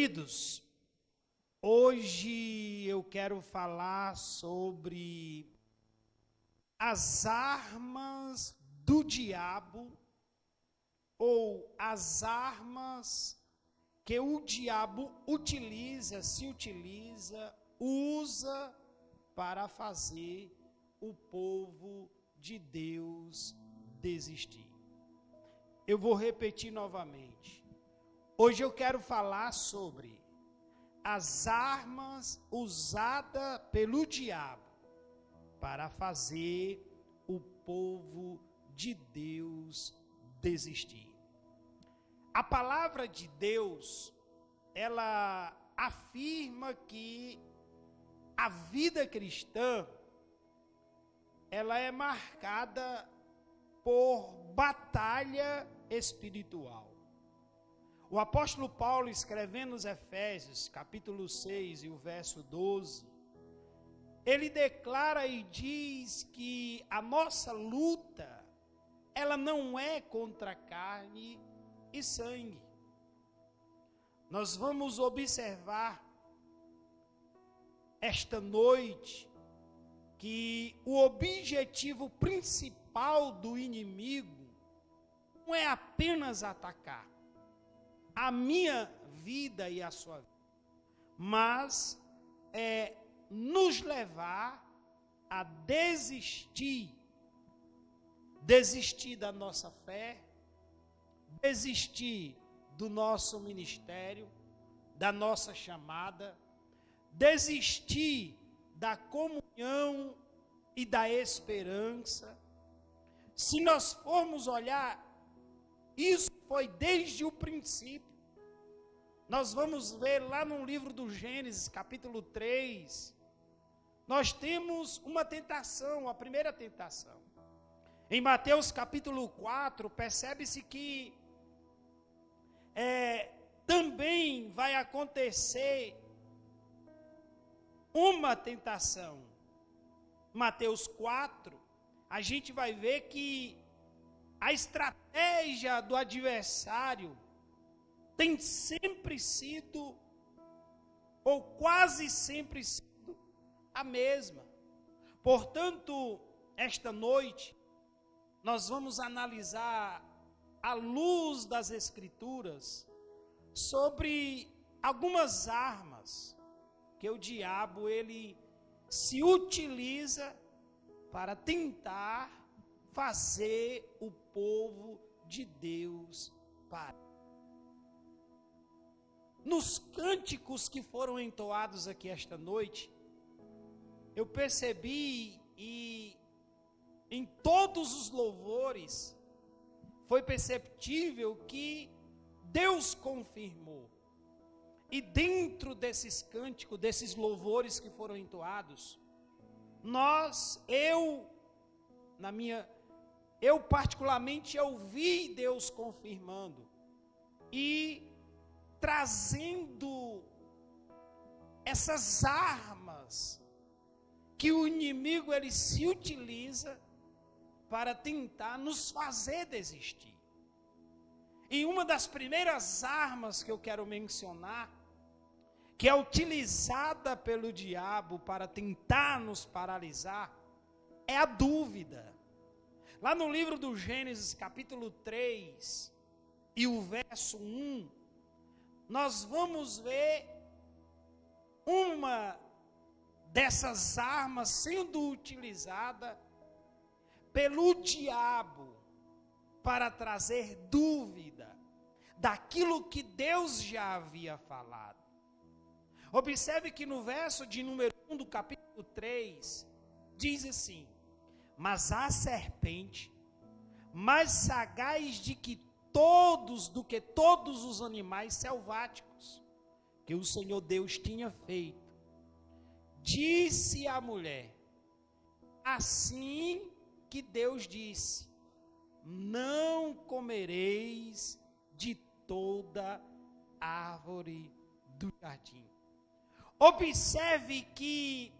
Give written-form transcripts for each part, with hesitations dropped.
Queridos, hoje eu quero falar sobre as armas do diabo, ou as armas que o diabo usa para fazer o povo de Deus desistir. Eu vou repetir novamente. Hoje eu quero falar sobre as armas usadas pelo diabo para fazer o povo de Deus desistir. A palavra de Deus, ela afirma que a vida cristã, ela é marcada por batalha espiritual. O apóstolo Paulo, escrevendo nos Efésios, capítulo 6 e o verso 12, ele declara e diz que a nossa luta, ela não é contra carne e sangue. Nós vamos observar esta noite que o objetivo principal do inimigo não é apenas atacar a minha vida e a sua vida, mas é nos levar a desistir da nossa fé, desistir do nosso ministério, da nossa chamada, desistir da comunhão e da esperança. Se nós formos olhar, isso foi desde o princípio. Nós vamos ver lá no livro do Gênesis, capítulo 3, nós temos uma tentação, a primeira tentação. Em Mateus capítulo 4, percebe-se que também vai acontecer uma tentação. Mateus 4, a gente vai ver que a estratégia do adversário tem sempre sido, ou quase sempre sido, a mesma. Portanto, esta noite, nós vamos analisar, à luz das Escrituras, sobre algumas armas que o diabo, ele se utiliza para tentar fazer o povo de Deus parar. Nos cânticos que foram entoados aqui esta noite, eu percebi, e em todos os louvores, foi perceptível que Deus confirmou. E dentro desses cânticos, desses louvores que foram entoados, eu particularmente ouvi Deus confirmando e trazendo essas armas que o inimigo ele se utiliza para tentar nos fazer desistir. E uma das primeiras armas que eu quero mencionar, que é utilizada pelo diabo para tentar nos paralisar, é a dúvida. Lá no livro do Gênesis, capítulo 3, e o verso 1, nós vamos ver uma dessas armas sendo utilizada pelo diabo para trazer dúvida daquilo que Deus já havia falado. Observe que no verso de número 1 do capítulo 3, diz assim: mas a serpente, mais sagaz do que todos os animais selváticos que o Senhor Deus tinha feito, disse à mulher, assim que Deus disse, não comereis de toda árvore do jardim. Observe que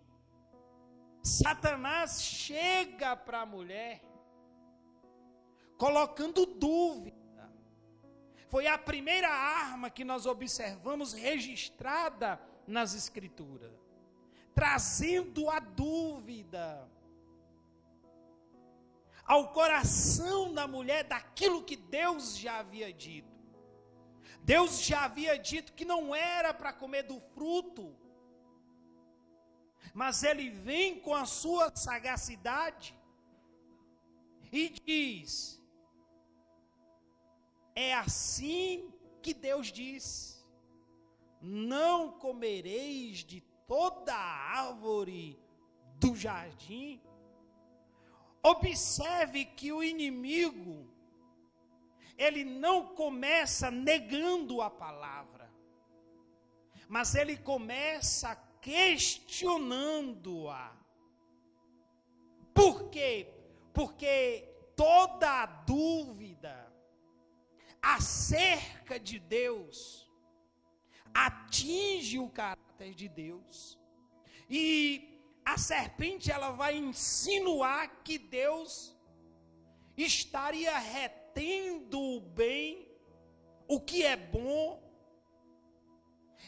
Satanás chega para a mulher colocando dúvida, Foi a primeira arma que nós observamos registrada nas Escrituras, trazendo a dúvida ao coração da mulher daquilo que Deus já havia dito. Deus já havia dito que não era para comer do fruto, mas ele vem com a sua sagacidade e diz: é assim que Deus diz: não comereis de toda a árvore do jardim. Observe que o inimigo, ele não começa negando a palavra, mas ele começa questionando-a. Por quê? Porque toda a dúvida acerca de Deus atinge o caráter de Deus. E a serpente, ela vai insinuar que Deus estaria retendo o bem, o que é bom.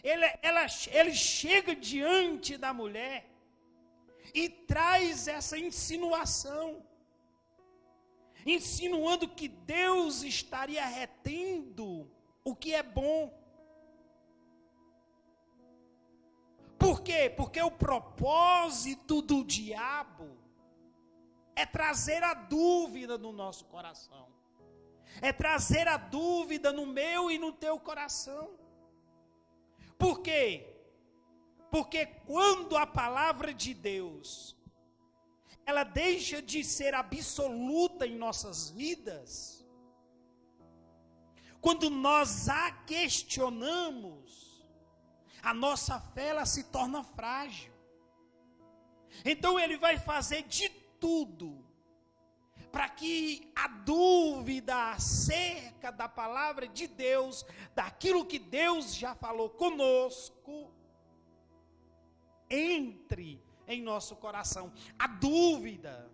Ele chega diante da mulher e traz essa insinuação, insinuando que Deus estaria retendo o que é bom. Por quê? Porque o propósito do diabo é trazer a dúvida no nosso coração, é trazer a dúvida no meu e no teu coração. Por quê? Porque quando a palavra de Deus, ela deixa de ser absoluta em nossas vidas, quando nós a questionamos, a nossa fé, ela se torna frágil. Então ele vai fazer de tudo para que a dúvida acerca da palavra de Deus, daquilo que Deus já falou conosco, entre em nosso coração. A dúvida,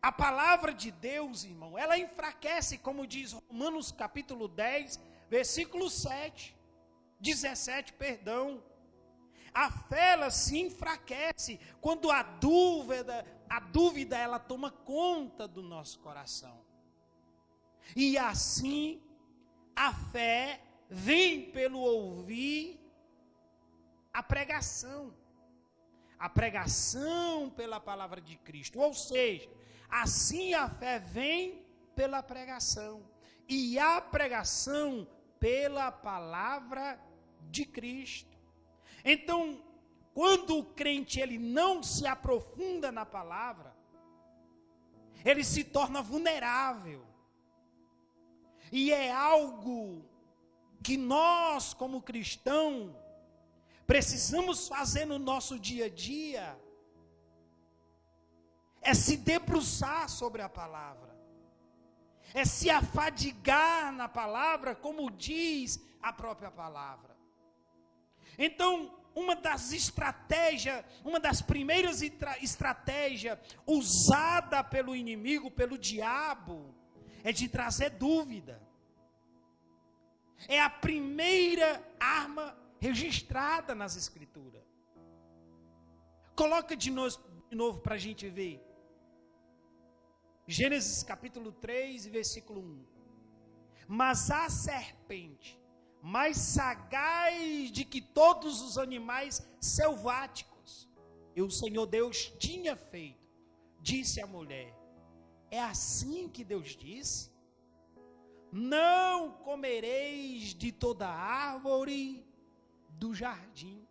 a palavra de Deus, irmão, ela enfraquece, como diz Romanos capítulo 10, versículo 17, perdão. A fé, ela se enfraquece quando a dúvida ela toma conta do nosso coração. E assim, a fé vem pelo ouvir a pregação pela palavra de Cristo. Ou seja, assim a fé vem pela pregação, e a pregação pela palavra de Cristo. Então, quando o crente ele não se aprofunda na palavra, ele se torna vulnerável. E é algo que nós, como cristãos, precisamos fazer no nosso dia a dia, é se debruçar sobre a palavra, é se afadigar na palavra, como diz a própria palavra. Então, uma das primeiras estratégias usada pelo inimigo, pelo diabo, é de trazer dúvida. É a primeira arma registrada nas Escrituras. Coloca de novo para a gente ver. Gênesis capítulo 3, versículo 1. Mas a serpente, mais sagaz de que todos os animais selváticos, e o Senhor Deus tinha feito, disse à mulher: é assim que Deus disse? Não comereis de toda árvore do jardim.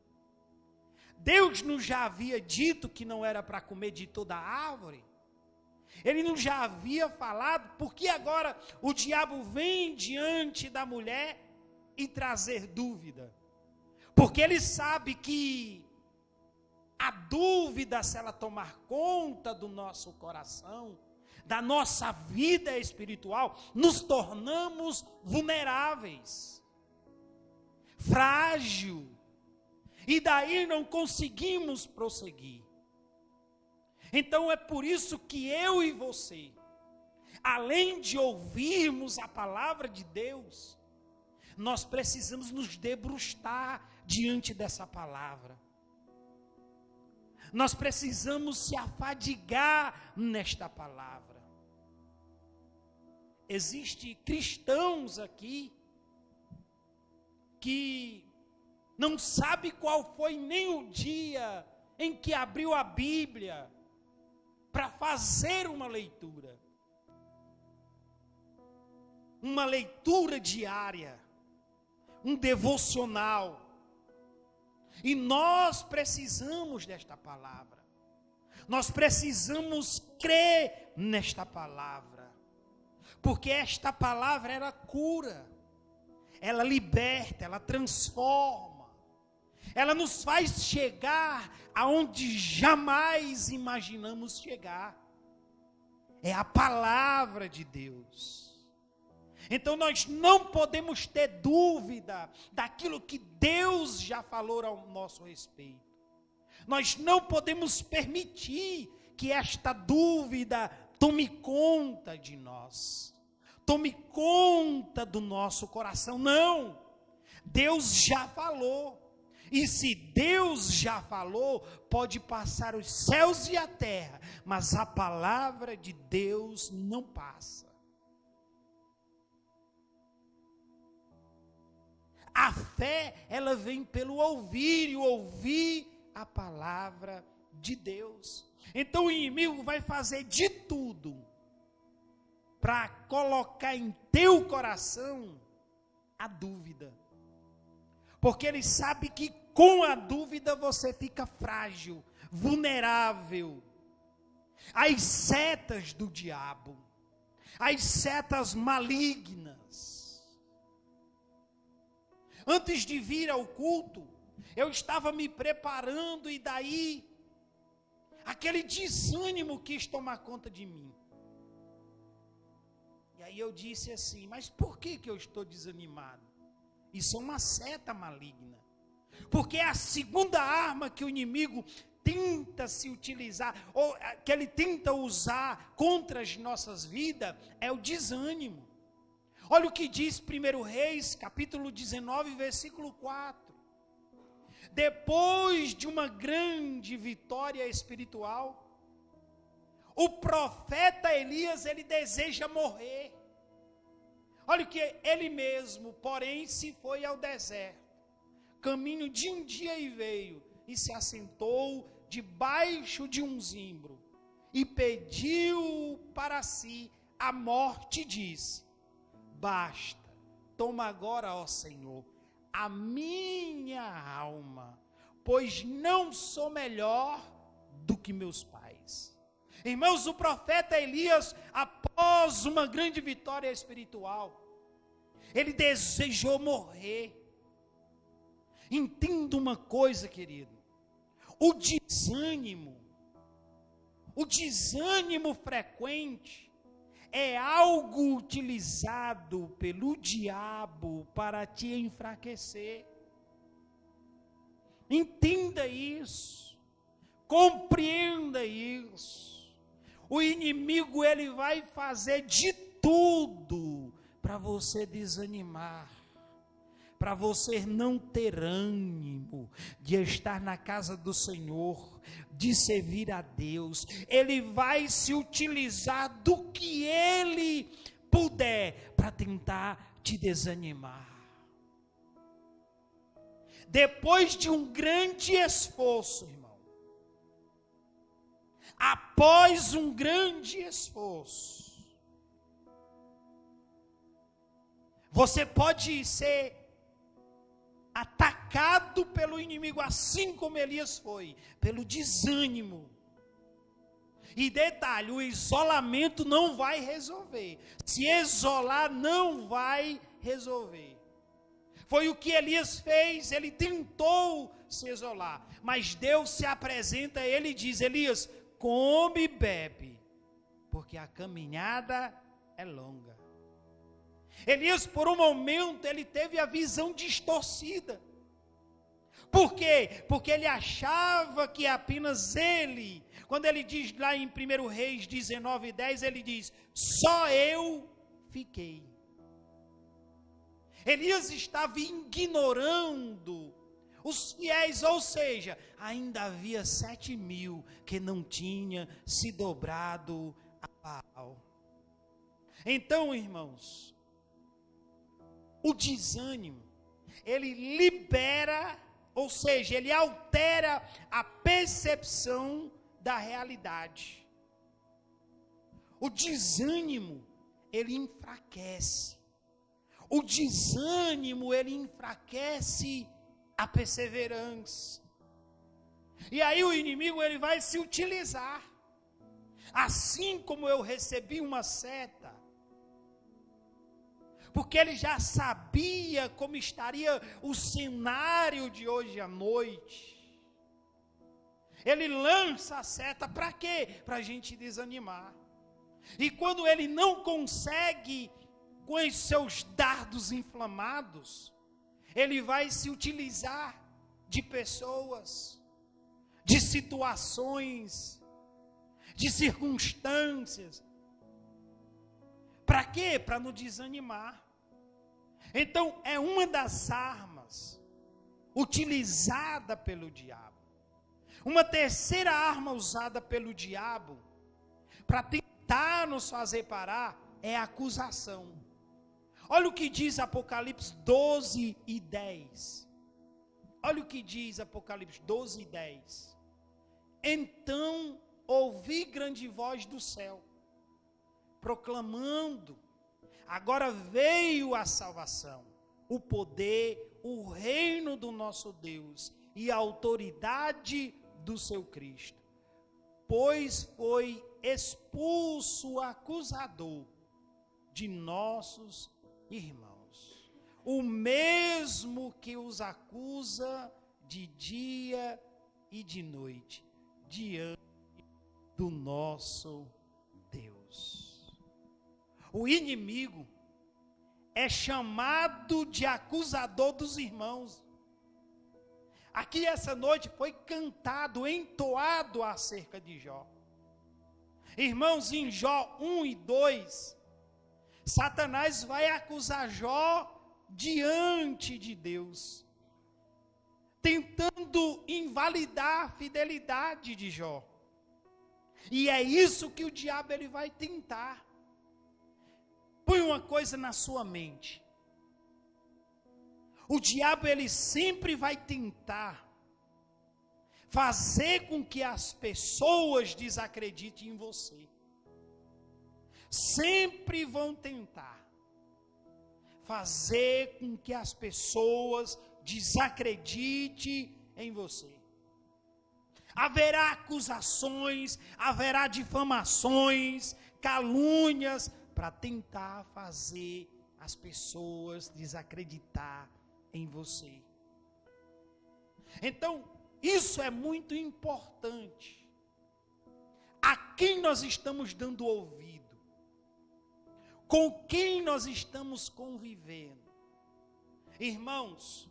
Deus nos já havia dito que não era para comer de toda árvore. Ele nos já havia falado. Por que agora o diabo vem diante da mulher e trazer dúvida? Porque ele sabe que a dúvida, se ela tomar conta do nosso coração, da nossa vida espiritual, nos tornamos vulneráveis, frágil, e daí não conseguimos prosseguir. Então é por isso que eu e você, além de ouvirmos a palavra de Deus, nós precisamos nos debruçar diante dessa palavra. Nós precisamos se afadigar nesta palavra. Existem cristãos aqui que não sabe qual foi nem o dia em que abriu a Bíblia para fazer uma leitura diária, um devocional. E nós precisamos desta palavra. Nós precisamos crer nesta palavra. Porque esta palavra, ela cura. Ela liberta, ela transforma. Ela nos faz chegar aonde jamais imaginamos chegar. É a palavra de Deus. Então nós não podemos ter dúvida daquilo que Deus já falou ao nosso respeito. Nós não podemos permitir que esta dúvida tome conta de nós. Tome conta do nosso coração. Não! Deus já falou. E se Deus já falou, pode passar os céus e a terra, mas a palavra de Deus não passa. A fé, ela vem pelo ouvir, e ouvir a palavra de Deus. Então o inimigo vai fazer de tudo para colocar em teu coração a dúvida. Porque ele sabe que com a dúvida você fica frágil, vulnerável às setas do diabo, às setas malignas. Antes de vir ao culto, eu estava me preparando e daí, aquele desânimo quis tomar conta de mim. E aí eu disse assim, mas por que eu estou desanimado? Isso é uma seta maligna. Porque é a segunda arma que o inimigo tenta se utilizar, ou que ele tenta usar contra as nossas vidas, é o desânimo. Olha o que diz 1 Reis, capítulo 19, versículo 4. Depois de uma grande vitória espiritual, o profeta Elias, ele deseja morrer. Olha o que ele mesmo, porém, se foi ao deserto, caminho de um dia e veio, e se assentou debaixo de um zimbro, e pediu para si a morte, e disse: basta, toma agora, ó Senhor, a minha alma, pois não sou melhor do que meus pais. Irmãos, o profeta Elias, após uma grande vitória espiritual, ele desejou morrer. Entenda uma coisa, querido, o desânimo frequente, é algo utilizado pelo diabo para te enfraquecer. Entenda isso. Compreenda isso. O inimigo, ele vai fazer de tudo para você desanimar, para você não ter ânimo de estar na casa do Senhor, de servir a Deus. Ele vai se utilizar do que ele puder para tentar te desanimar. Depois de um grande esforço, irmão, após um grande esforço, você pode ser atacado pelo inimigo, assim como Elias foi, pelo desânimo. E detalhe, o isolamento não vai resolver. Se isolar, não vai resolver. Foi o que Elias fez, ele tentou se isolar. Mas Deus se apresenta a ele e diz: Elias, come e bebe, porque a caminhada é longa. Elias, por um momento, ele teve a visão distorcida. Por quê? Porque ele achava que apenas ele, quando ele diz lá em 1 Reis 19:10, ele diz, só eu fiquei. Elias estava ignorando os fiéis, ou seja, ainda havia 7.000 que não tinha se dobrado a Baal. Então, irmãos, o desânimo, ele libera, ou seja, ele altera a percepção da realidade. O desânimo, ele enfraquece. O desânimo, ele enfraquece a perseverança. E aí o inimigo, ele vai se utilizar. Assim como eu recebi uma seta, porque ele já sabia como estaria o cenário de hoje à noite. Ele lança a seta para quê? Para a gente desanimar. E quando ele não consegue com os seus dardos inflamados, ele vai se utilizar de pessoas, de situações, de circunstâncias. Para quê? Para nos desanimar. Então, é uma das armas utilizada pelo diabo. Uma terceira arma usada pelo diabo para tentar nos fazer parar é a acusação. Olha o que diz Apocalipse 12:10. Olha o que diz Apocalipse 12:10. Então ouvi grande voz do céu, proclamando, agora veio a salvação, o poder, o reino do nosso Deus e a autoridade do seu Cristo. Pois foi expulso o acusador de nossos irmãos, o mesmo que os acusa de dia e de noite, diante do nosso Deus. O inimigo é chamado de acusador dos irmãos. Aqui essa noite foi cantado, entoado acerca de Jó. Irmãos, em Jó 1:2, Satanás vai acusar Jó diante de Deus, tentando invalidar a fidelidade de Jó. E é isso que o diabo ele vai tentar. Põe uma coisa na sua mente. O diabo ele sempre vai tentar fazer com que as pessoas desacreditem em você. Sempre vão tentar fazer com que as pessoas desacreditem em você. Haverá acusações, haverá difamações, calúnias, para tentar fazer as pessoas desacreditar em você. Então, isso é muito importante. A quem nós estamos dando ouvido? Com quem nós estamos convivendo? Irmãos,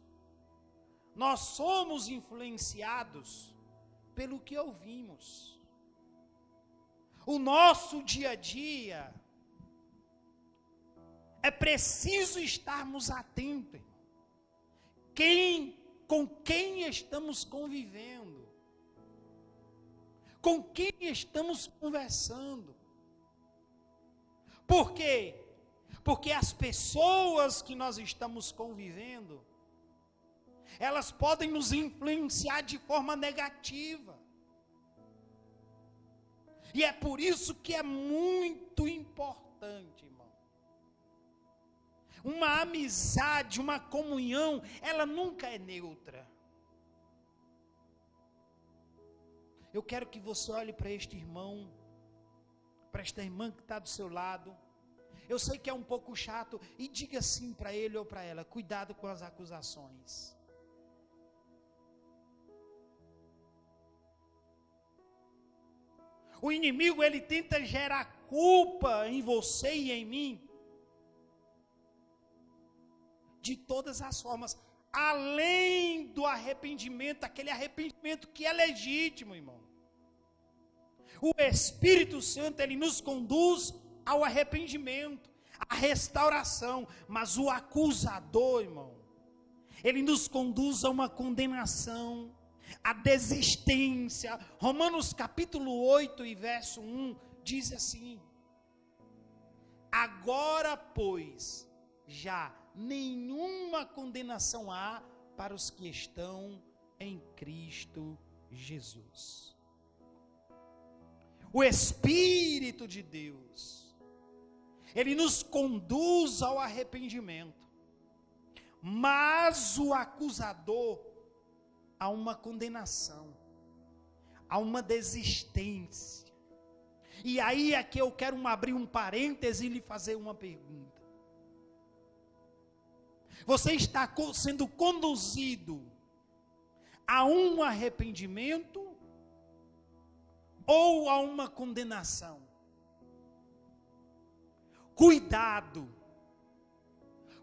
nós somos influenciados pelo que ouvimos. O nosso dia a dia é preciso estarmos atentos. Com quem estamos convivendo? Com quem estamos conversando? Por quê? Porque as pessoas que nós estamos convivendo, elas podem nos influenciar de forma negativa. E é por isso que é muito importante, irmão. Uma amizade, uma comunhão, ela nunca é neutra. Eu quero que você olhe para este irmão, para esta irmã que está do seu lado. Eu sei que é um pouco chato, e diga assim para ele ou para ela: cuidado com as acusações. O inimigo, ele tenta gerar culpa em você e em mim, de todas as formas, além do arrependimento, aquele arrependimento que é legítimo, irmão. O Espírito Santo, ele nos conduz ao arrependimento, à restauração, mas o acusador, irmão, ele nos conduz a uma condenação, a desistência. Romanos capítulo 8 e verso 1 diz assim: agora, pois, já nenhuma condenação há para os que estão em Cristo Jesus. O Espírito de Deus, ele nos conduz ao arrependimento, mas o acusador a uma condenação, a uma desistência. E aí é que eu quero abrir um parêntese e lhe fazer uma pergunta. Você está sendo conduzido a um arrependimento ou a uma condenação? Cuidado,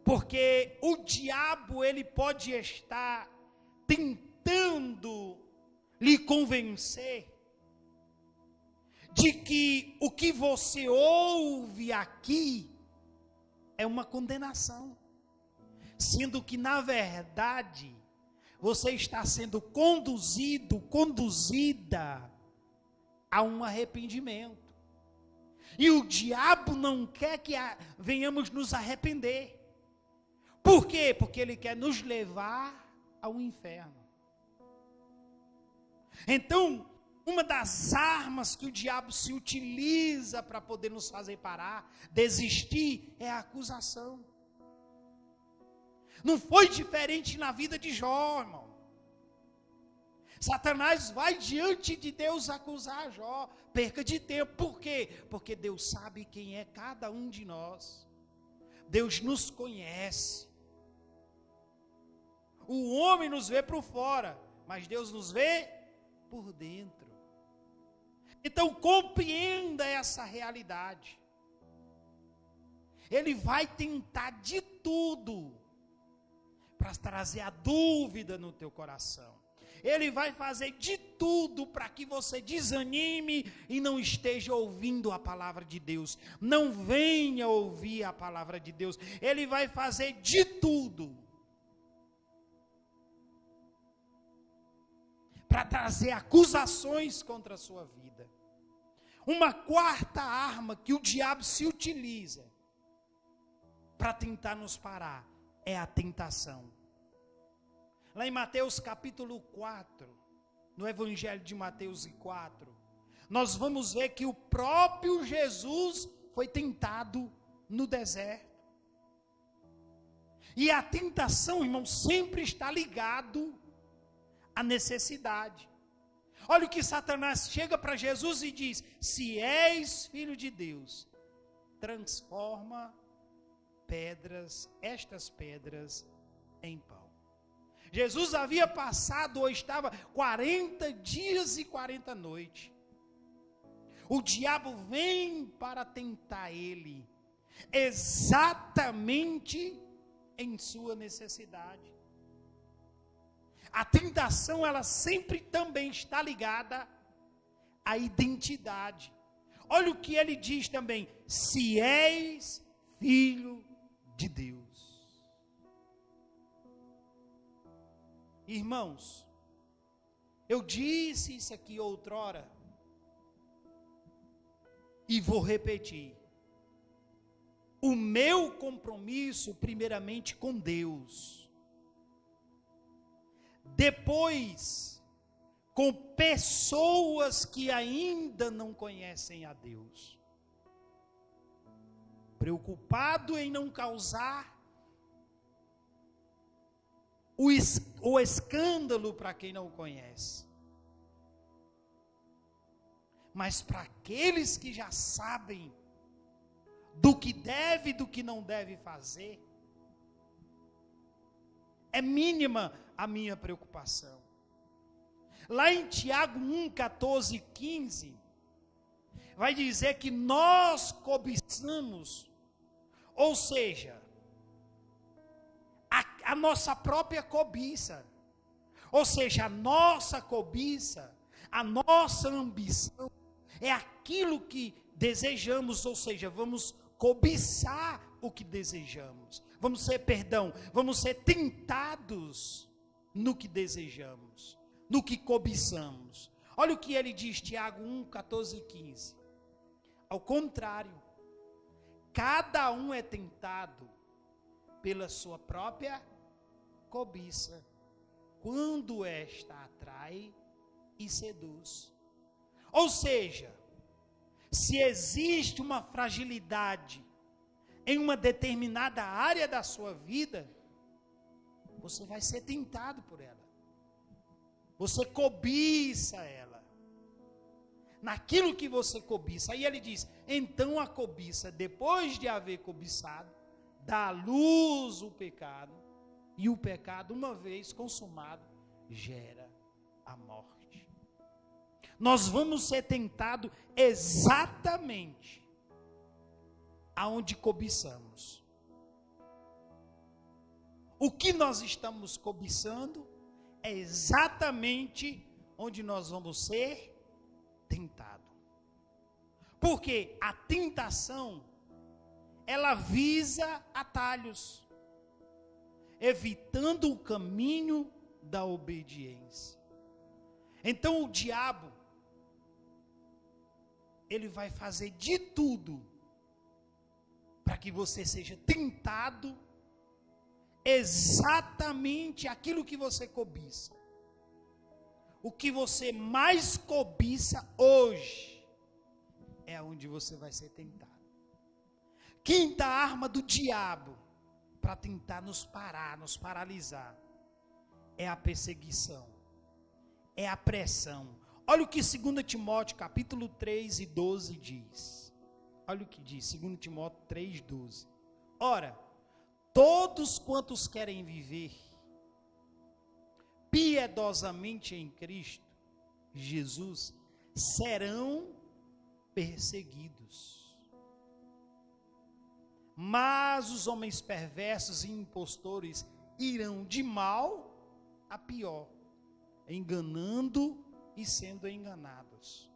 porque o diabo, ele pode estar tentando lhe convencer de que o que você ouve aqui é uma condenação, sendo que na verdade você está sendo conduzida a um arrependimento. E o diabo não quer que venhamos nos arrepender. Por quê? Porque ele quer nos levar ao inferno. Então, uma das armas que o diabo se utiliza para poder nos fazer parar, desistir, é a acusação. Não foi diferente na vida de Jó, irmão. Satanás vai diante de Deus acusar Jó, perca de tempo. Por quê? Porque Deus sabe quem é cada um de nós. Deus nos conhece. O homem nos vê por fora, mas Deus nos vê por dentro. Então compreenda essa realidade. Ele vai tentar de tudo para trazer a dúvida no teu coração. Ele vai fazer de tudo para que você desanime e não esteja ouvindo a palavra de Deus. Não venha ouvir a palavra de Deus. Ele vai fazer de tudo para trazer acusações contra a sua vida. Uma quarta arma que o diabo se utiliza para tentar nos parar é a tentação. Lá em Mateus capítulo 4, no Evangelho de Mateus 4, nós vamos ver que o próprio Jesus foi tentado no deserto. E a tentação, irmão, sempre está ligado à necessidade. Olha o que Satanás chega para Jesus e diz: se és filho de Deus, transforma estas pedras em pão. Jesus havia passado ou estava 40 dias e 40 noites. O diabo vem para tentar ele, exatamente em sua necessidade. A tentação, ela sempre também está ligada à identidade. Olha o que ele diz também: se és filho de Deus. Irmãos, eu disse isso aqui outrora, e vou repetir. O meu compromisso, primeiramente, com Deus. Depois, com pessoas que ainda não conhecem a Deus. Preocupado em não causar o escândalo para quem não conhece. Mas para aqueles que já sabem do que deve e do que não deve fazer, é mínima a minha preocupação. Lá em Tiago 1, 14 e 15, vai dizer que nós cobiçamos, ou seja, a nossa própria cobiça. Ou seja, a nossa cobiça, a nossa ambição é aquilo que desejamos, ou seja, vamos cobiçar o que desejamos. Vamos ser tentados no que desejamos, no que cobiçamos. Olha o que ele diz, Tiago 1, 14 e 15. Ao contrário, cada um é tentado pela sua própria cobiça, quando esta atrai e seduz. Ou seja, se existe uma fragilidade em uma determinada área da sua vida, você vai ser tentado por ela. Você cobiça ela. Naquilo que você cobiça. Aí ele diz, então a cobiça, depois de haver cobiçado, dá à luz o pecado. E o pecado, uma vez consumado, gera a morte. Nós vamos ser tentados exatamente aonde cobiçamos. O que nós estamos cobiçando é exatamente onde nós vamos ser tentados. Porque a tentação, ela visa atalhos, evitando o caminho da obediência. Então o diabo, ele vai fazer de tudo para que você seja tentado exatamente aquilo que você cobiça. O que você mais cobiça hoje é onde você vai ser tentado. Quinta arma do diabo para tentar nos parar, nos paralisar, é a perseguição, é a pressão. Olha o que 2 Timóteo capítulo 3 e 12 diz. Olha o que diz, 2 Timóteo 3, 12. Ora, todos quantos querem viver piedosamente em Cristo Jesus serão perseguidos. Mas os homens perversos e impostores irão de mal a pior, enganando e sendo enganados.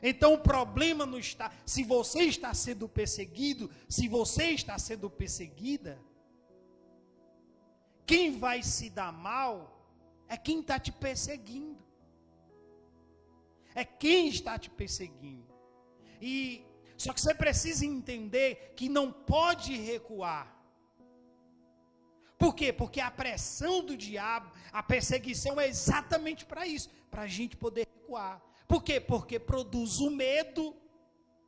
Então o problema não está, se você está sendo perseguido, se você está sendo perseguida, quem vai se dar mal é quem está te perseguindo. É quem está te perseguindo. Só que você precisa entender que não pode recuar. Por quê? Porque a pressão do diabo, a perseguição é exatamente para isso, para a gente poder recuar. Por quê? Porque produz o medo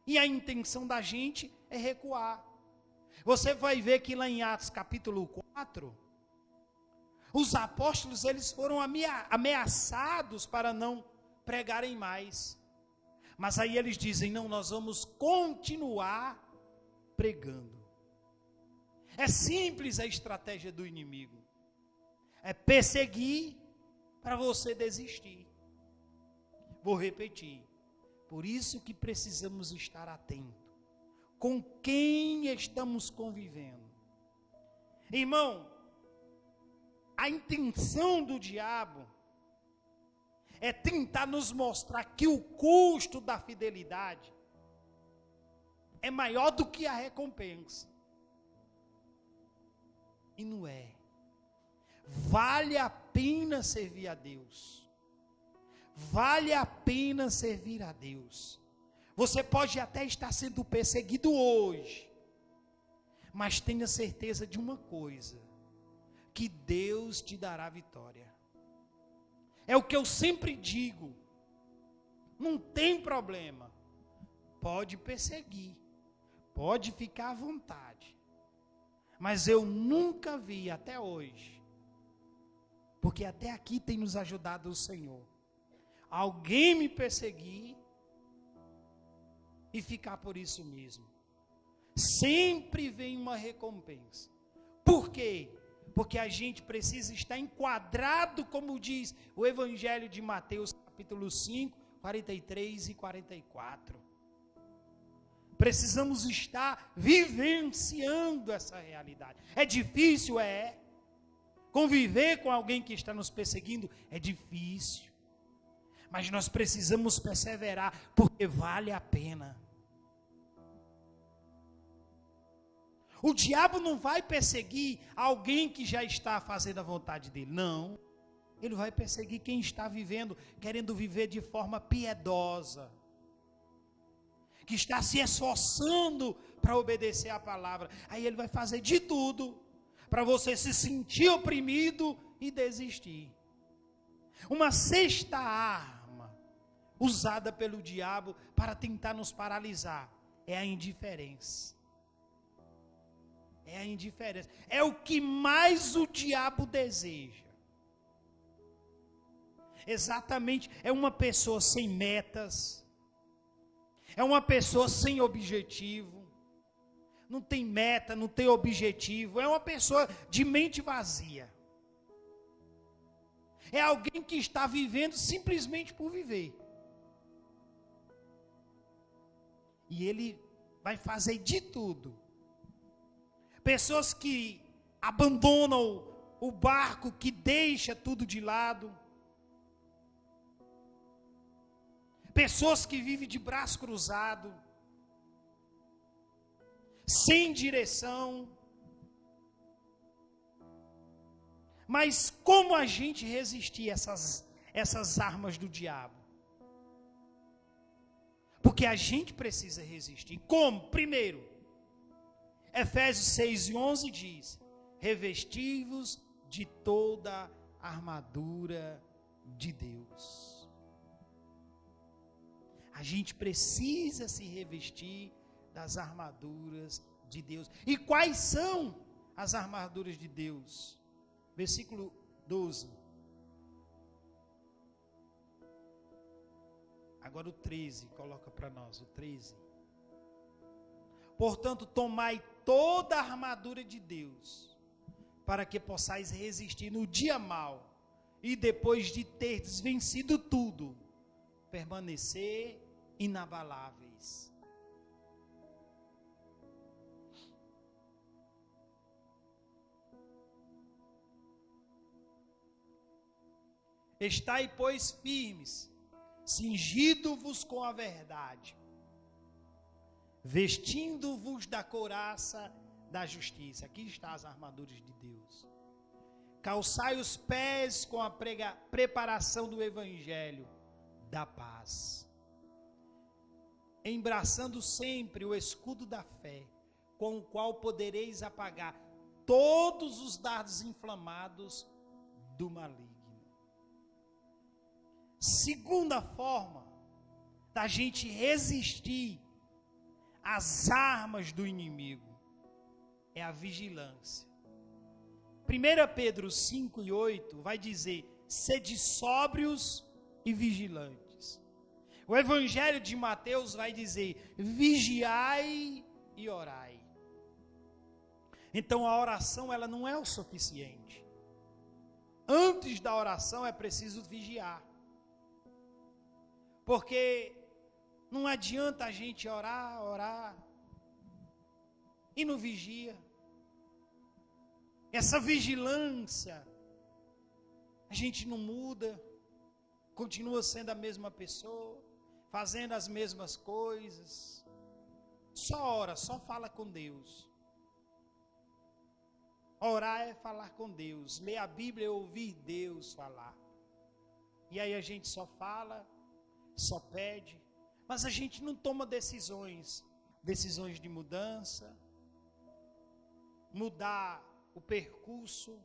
e a intenção da gente é recuar. Você vai ver que lá em Atos capítulo 4, os apóstolos eles foram ameaçados para não pregarem mais. Mas aí eles dizem, não, nós vamos continuar pregando. É simples a estratégia do inimigo. É perseguir para você desistir. Vou repetir. Por isso que precisamos estar atentos. Com quem estamos convivendo. Irmão, a intenção do diabo é tentar nos mostrar que o custo da fidelidade é maior do que a recompensa. E não é. Vale a pena servir a Deus. Vale a pena servir a Deus. Você pode até estar sendo perseguido hoje, mas tenha certeza de uma coisa, que Deus te dará vitória. É o que eu sempre digo, não tem problema, pode perseguir, pode ficar à vontade, mas eu nunca vi até hoje, porque até aqui tem nos ajudado o Senhor, alguém me perseguir e ficar por isso mesmo. Sempre vem uma recompensa. Por quê? Porque a gente precisa estar enquadrado, como diz o Evangelho de Mateus, capítulo 5, 43 e 44. Precisamos estar vivenciando essa realidade. É difícil? É. Conviver com alguém que está nos perseguindo é difícil. Mas nós precisamos perseverar, porque vale a pena. O diabo não vai perseguir alguém que já está fazendo a vontade dele, não. Ele vai perseguir quem está vivendo, querendo viver de forma piedosa, que está se esforçando para obedecer a palavra. Aí ele vai fazer de tudo para você se sentir oprimido e desistir. Uma sexta arma usada pelo diabo para tentar nos paralisar é a indiferença. É a indiferença. É o que mais o diabo deseja. Exatamente, é uma pessoa sem metas. É uma pessoa sem objetivo. Não tem meta, não tem objetivo. É uma pessoa de mente vazia. É alguém que está vivendo simplesmente por viver. E ele vai fazer de tudo. Pessoas que abandonam o barco, que deixa tudo de lado. Pessoas que vivem de braço cruzado, sem direção. Mas como a gente resistir a essas armas do diabo? Porque a gente precisa resistir. Como? Primeiro, Efésios 6:11 diz: revesti-vos de toda a armadura de Deus. A gente precisa se revestir das armaduras de Deus. E quais são as armaduras de Deus? Versículo 12. Agora o 13, coloca para nós, o 13. Portanto, tomai toda a armadura de Deus, para que possais resistir no dia mau, e depois de terdes vencido tudo, permanecer inabaláveis. Estai, pois, firmes, cingido-vos com a verdade, vestindo-vos da couraça da justiça. Aqui está as armaduras de Deus. Calçai os pés com a preparação do evangelho da paz, embraçando sempre o escudo da fé, com o qual podereis apagar todos os dardos inflamados do maligno. Segunda forma da gente resistir às armas do inimigo é a vigilância. 1 Pedro 5:8 vai dizer: sede sóbrios e vigilantes. O Evangelho de Mateus vai dizer: vigiai e orai. Então a oração, ela não é o suficiente. Antes da oração é preciso vigiar. Porque não adianta a gente orar e não vigia. Essa vigilância, a gente não muda, continua sendo a mesma pessoa, fazendo as mesmas coisas. Só ora, só fala com Deus. Orar é falar com Deus, ler a Bíblia é ouvir Deus falar. E aí a gente só fala, só pede, mas a gente não toma decisões de mudança, mudar o percurso,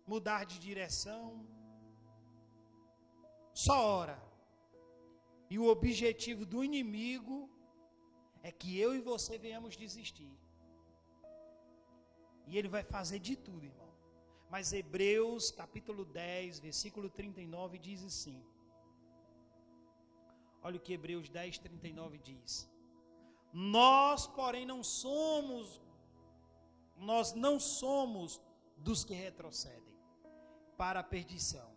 mudar de direção. Só ora. E o objetivo do inimigo é que eu e você venhamos desistir. E ele vai fazer de tudo, irmão. Mas Hebreus capítulo 10, versículo 39 diz assim. Olha o que Hebreus 10, 39 diz. Nós, porém, não somos dos que retrocedem para a perdição.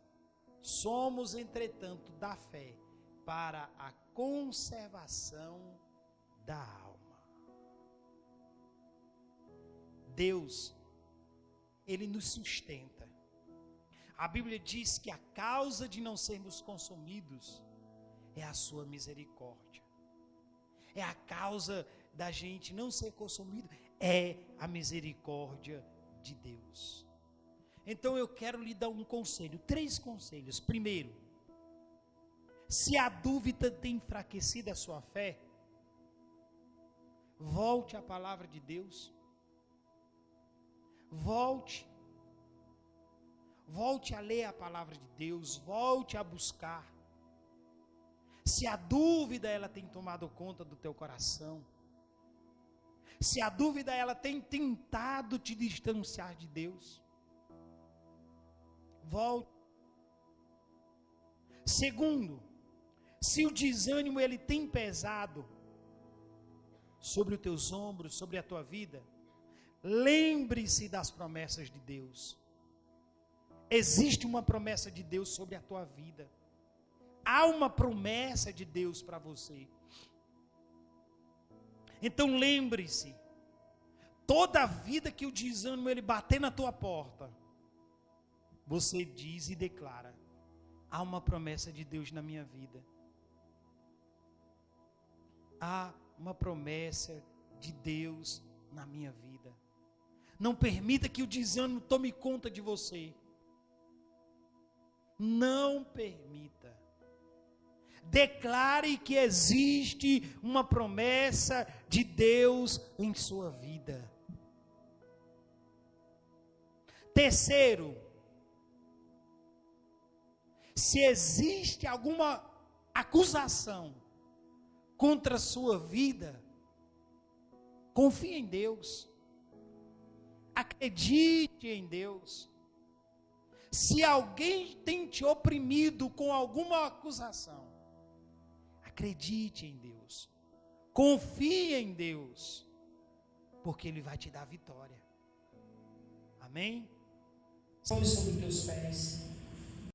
Somos, entretanto, da fé para a conservação da alma. Deus Ele nos sustenta. A Bíblia diz que a causa de não sermos consumidos é a sua misericórdia. É a causa da gente não ser consumido, é a misericórdia de Deus. Então eu quero lhe dar um conselho, 3 conselhos. Primeiro, se a dúvida tem enfraquecido a sua fé, volte à palavra de Deus. Volte a ler a palavra de Deus, volte a buscar. Se a dúvida ela tem tomado conta do teu coração, se a dúvida ela tem tentado te distanciar de Deus, volte. Segundo, se o desânimo ele tem pesado sobre os teus ombros, sobre a tua vida, lembre-se das promessas de Deus. Existe uma promessa de Deus sobre a tua vida. Há uma promessa de Deus para você. Então lembre-se, toda a vida que o desânimo ele bater na tua porta, você diz e declara: há uma promessa de Deus na minha vida. Há uma promessa de Deus na minha vida. Não permita que o desânimo tome conta de você. Não permita. Declare que existe uma promessa de Deus em sua vida. Terceiro, se existe alguma acusação contra a sua vida, confie em Deus. Acredite em Deus. Se alguém tem te oprimido com alguma acusação, acredite em Deus. Confie em Deus, porque Ele vai te dar vitória. Amém? Sobe sobre os teus pés.